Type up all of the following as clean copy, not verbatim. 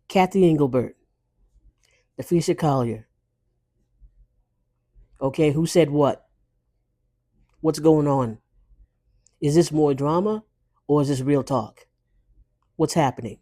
Cathy Englebert, Napheesa Collier. Okay, who said what? What's going on? Is this more drama or is this real talk? What's happening?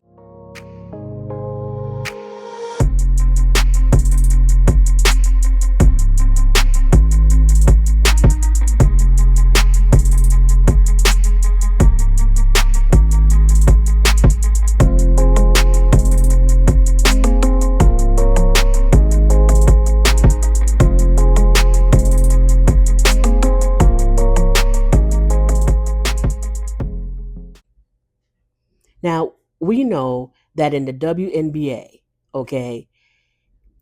Now, we know that in the WNBA, okay,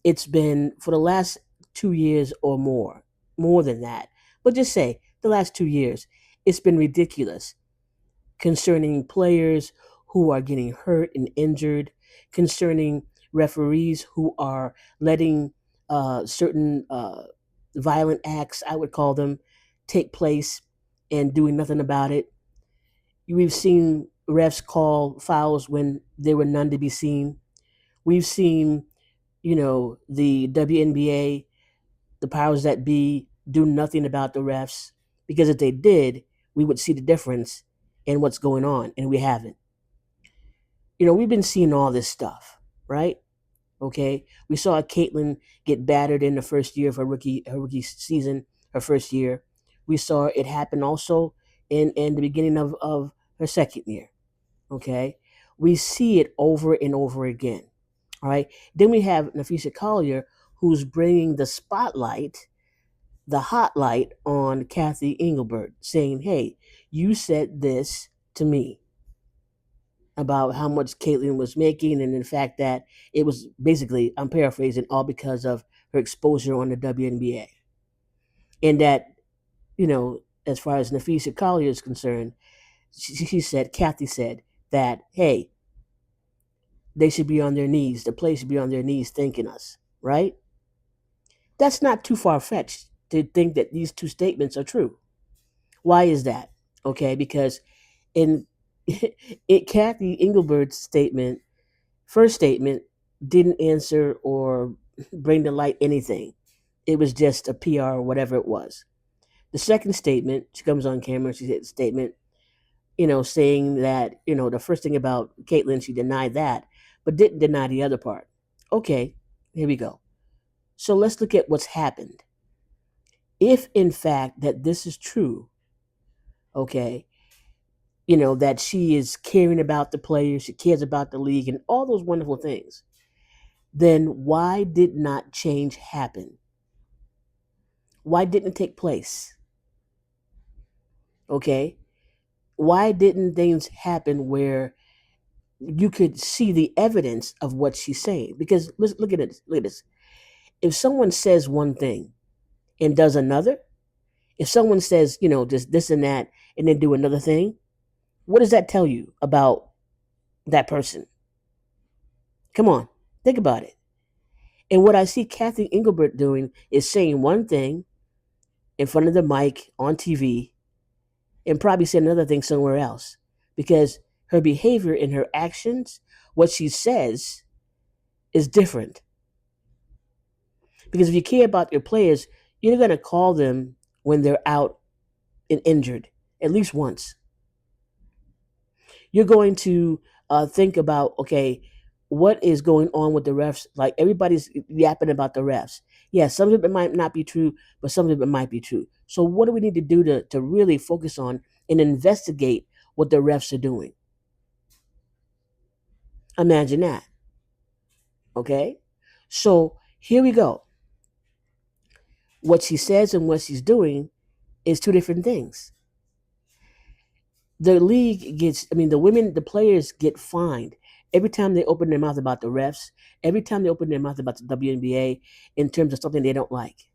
it's been for the last 2 years or more than that, but just say the last 2 years, it's been ridiculous concerning players who are getting hurt and injured, concerning referees who are letting certain violent acts, I would call them, take place and doing nothing about it. We've seen refs call fouls when there were none to be seen. We've seen, the WNBA, the powers that be, do nothing about the refs because if they did, we would see the difference in what's going on, and we haven't. We've been seeing all this stuff, right? Okay, we saw Caitlyn get battered in the first year of her rookie season, her first year. We saw it happen also in the beginning of her second year. Okay, we see it over and over again. All right, then we have Napheesa Collier, who's bringing the spotlight, the hot light on Cathy Englebert, saying, "Hey, you said this to me about how much Caitlyn was making, and in fact that it was basically, I'm paraphrasing, all because of her exposure on the WNBA, and that as far as Napheesa Collier is concerned, she said, Cathy said that, hey, they should be on their knees, the players should be on their knees thanking us, right? That's not too far fetched to think that these two statements are true. Why is that? Okay, because in Cathy Englebert's first statement didn't answer or bring to light anything. It was just a PR or whatever it was. The second statement, she comes on camera, she said a statement, saying that, the first thing about Caitlyn, she denied that, but didn't deny the other part. Okay, here we go. So let's look at what's happened. If in fact that this is true, okay, that she is caring about the players, she cares about the league and all those wonderful things, then why did not change happen? Why didn't it take place? Okay? Why didn't things happen where you could see the evidence of what she's saying? Because look at it. Look at this. If someone says one thing and does another, if someone says, just this and that and then do another thing, what does that tell you about that person? Come on, think about it. And what I see Cathy Engelbert doing is saying one thing in front of the mic on TV and probably say another thing somewhere else because her behavior and her actions, what she says, is different. Because if you care about your players, you're going to call them when they're out and injured at least once. You're going to think about, okay, what is going on with the refs? Like everybody's yapping about the refs. Yeah, some of it might not be true, but some of it might be true. So what do we need to do to really focus on and investigate what the refs are doing? Imagine that. Okay? So here we go. What she says and what she's doing is two different things. The league gets, the players get fined every time they open their mouth about the refs, every time they open their mouth about the WNBA in terms of something they don't like.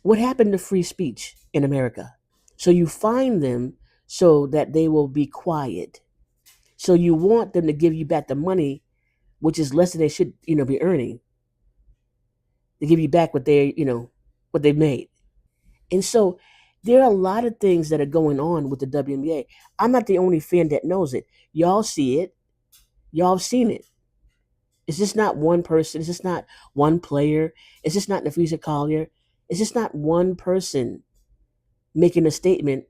What happened to free speech in America? So you fine them so that they will be quiet. So you want them to give you back the money, which is less than they should, be earning. They give you back what they've made. And so there are a lot of things that are going on with the WNBA. I'm not the only fan that knows it. Y'all see it. Y'all have seen it. It's just not one person. It's just not one player. It's just not Napheesa Collier. It's just not one person making a statement.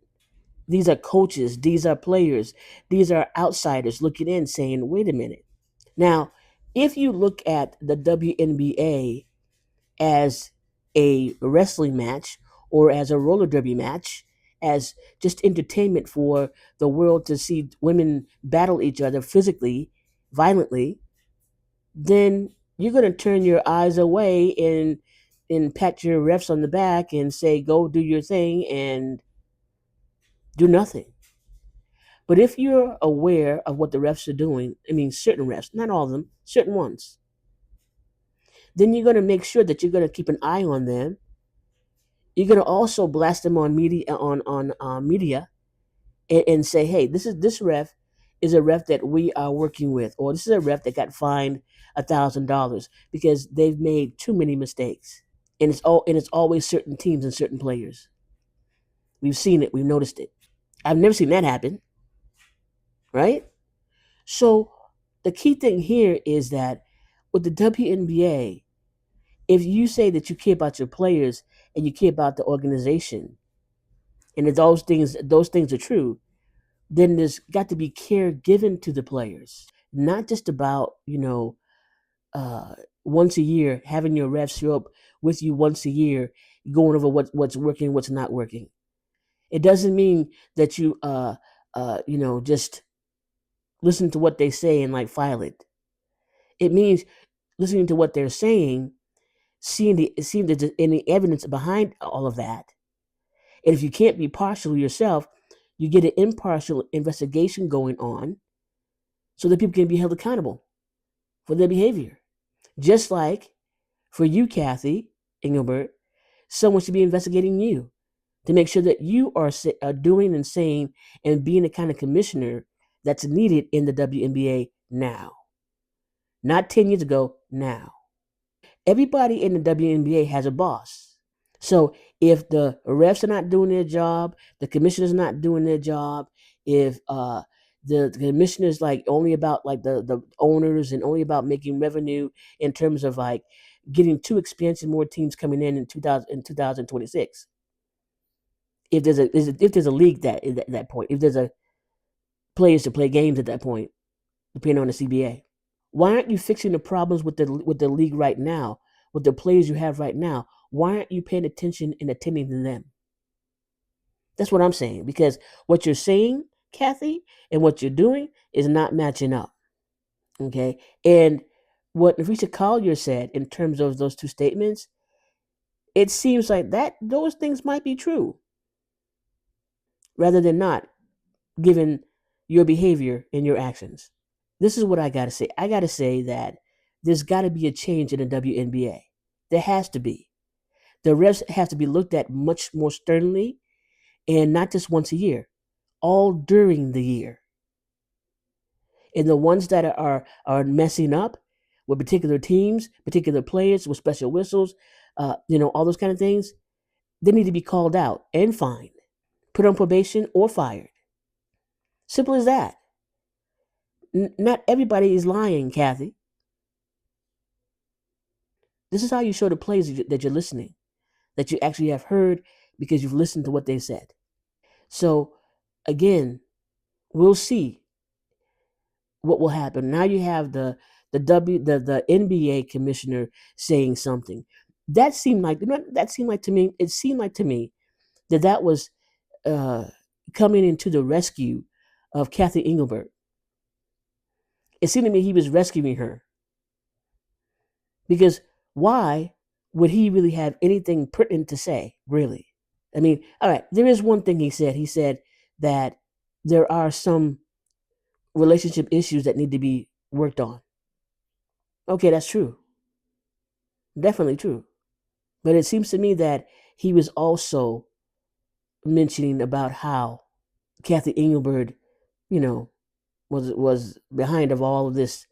These are coaches. These are players. These are outsiders looking in saying, wait a minute. Now, if you look at the WNBA as a wrestling match or as a roller derby match, as just entertainment for the world to see women battle each other physically, violently, then you're going to turn your eyes away and pat your refs on the back and say, go do your thing and do nothing. But if you're aware of what the refs are doing, I mean, certain refs, not all of them, certain ones, then you're going to make sure that you're going to keep an eye on them. You're going to also blast them on media and say, hey, this ref is a ref that we are working with, or this is a ref that got fined $1,000 because they've made too many mistakes. And it's always certain teams and certain players. We've seen it. We've noticed it. I've never seen that happen, right? So the key thing here is that with the WNBA, if you say that you care about your players and you care about the organization, and if those things are true, then there's got to be care given to the players, not just about uh, once a year having your refs show up with you once a year, going over what's working, what's not working. It doesn't mean that you just listen to what they say and like file it. It means listening to what they're saying, seeing the any evidence behind all of that. And if you can't be partial yourself, you get an impartial investigation going on so that people can be held accountable for their behavior. Just like for you, Cathy Englebert, someone should be investigating you to make sure that you are doing and saying and being the kind of commissioner that's needed in the WNBA now. Not 10 years ago, now. Everybody in the WNBA has a boss. So if the refs are not doing their job, the commissioner's not doing their job, if the commissioner's like only about like the owners and only about making revenue in terms of like getting too expensive, more teams coming in 2026. If there's a league at that point, if there's a players to play games at that point, depending on the CBA. Why aren't you fixing the problems with the league right now, with the players you have right now? Why aren't you paying attention and attending to them? That's what I'm saying. Because what you're saying, Cathy, and what you're doing is not matching up. Okay. And what Napheesa Collier said in terms of those two statements, it seems like that those things might be true rather than not, given your behavior and your actions. This is what I gotta say. I gotta say that there's gotta be a change in the WNBA. There has to be. The refs have to be looked at much more sternly and not just once a year, all during the year. And the ones that are messing up with particular teams, particular players with special whistles, all those kind of things, they need to be called out and fined, put on probation or fired. Simple as that. Not everybody is lying, Cathy. This is how you show the players that you're listening, that you actually have heard because you've listened to what they said. So, again, we'll see what will happen. Now you have the NBA commissioner saying something. That seemed like to me. It seemed like to me that was uh, coming into the rescue of Cathy Englebert. It seemed to me he was rescuing her because why would he really have anything pertinent to say? Really? I mean, all right. There is one thing he said. He said that there are some relationship issues that need to be worked on. Okay, that's true. Definitely true. But it seems to me that he was also mentioning about how Cathy Engelbert, you know, was behind of all of this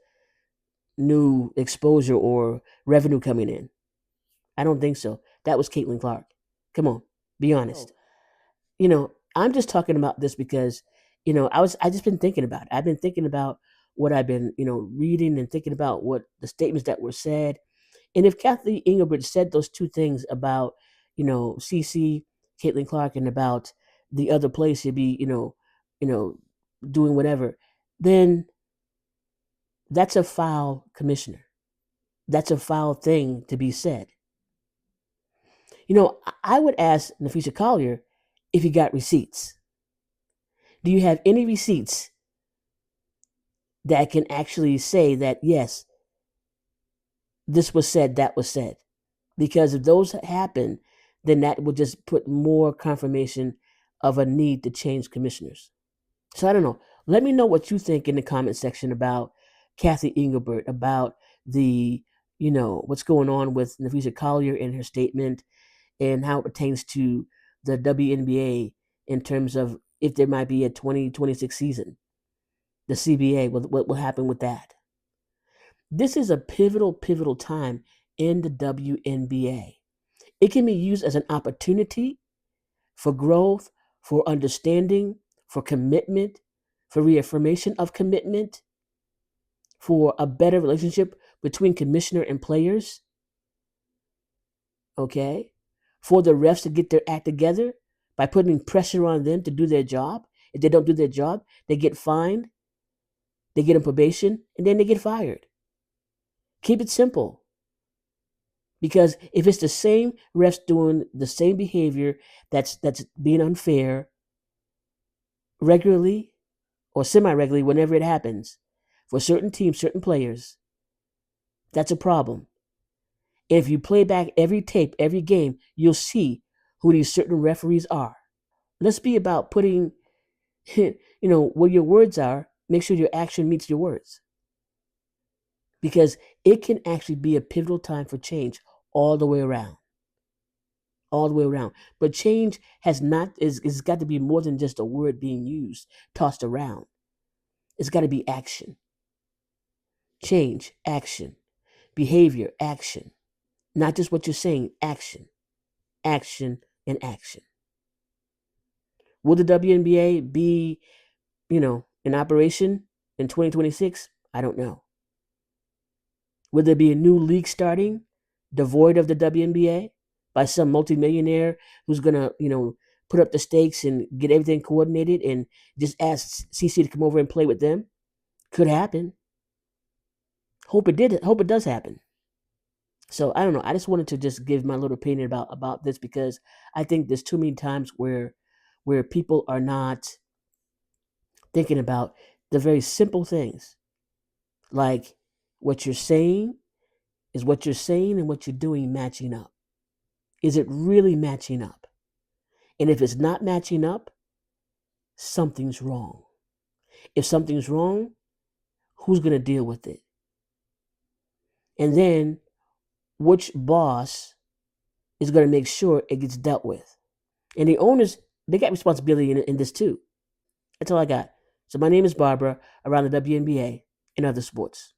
new exposure or revenue coming in. I don't think so. That was Caitlin Clark. Come on, be honest. I'm just talking about this because I just been thinking about it. I've been thinking about what I've been, reading and thinking about what the statements that were said. And if Cathy Englebert said those two things about, CC, Caitlin Clark, and about the other place she'd be, you know, doing whatever, then that's a foul commissioner. That's a foul thing to be said. I would ask Napheesa Collier if you got receipts. Do you have any receipts that can actually say that, yes, this was said, that was said? Because if those happen, then that would just put more confirmation of a need to change commissioners. So I don't know. Let me know what you think in the comment section about Cathy Englebert, about the, what's going on with Napheesa Collier in her statement, and how it pertains to the WNBA in terms of if there might be a 2026 season. The CBA, what will happen with that? This is a pivotal time in the WNBA. It can be used as an opportunity for growth, for understanding, for commitment, for reaffirmation of commitment, for a better relationship between commissioner and players, okay? For the refs to get their act together by putting pressure on them to do their job. If they don't do their job, they get fined, they get on probation, and then they get fired. Keep it simple. Because if it's the same refs doing the same behavior that's being unfair regularly or semi-regularly whenever it happens for certain teams, certain players, that's a problem. And if you play back every tape, every game, you'll see who these certain referees are. Let's be about putting, where your words are, make sure your action meets your words. Because it can actually be a pivotal time for change all the way around. All the way around. But change is got to be more than just a word being used, tossed around. It's got to be action. Change, action. Behavior, action. Not just what you're saying, action. Action and action. Will the WNBA be, in operation in 2026? I don't know. Will there be a new league starting, devoid of the WNBA, by some multimillionaire who's gonna, put up the stakes and get everything coordinated and just ask CC to come over and play with them? Could happen. Hope it did. Hope it does happen. So I don't know. I just wanted to just give my little opinion about this because I think there's too many times where people are not thinking about the very simple things, like what you're saying is what you're saying and what you're doing matching up. Is it really matching up? And if it's not matching up, something's wrong. If something's wrong, who's going to deal with it? And then which boss is going to make sure it gets dealt with? And the owners, they got responsibility in this too. That's all I got. So my name is Barbara, around the WNBA and other sports.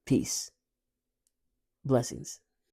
Peace. Blessings.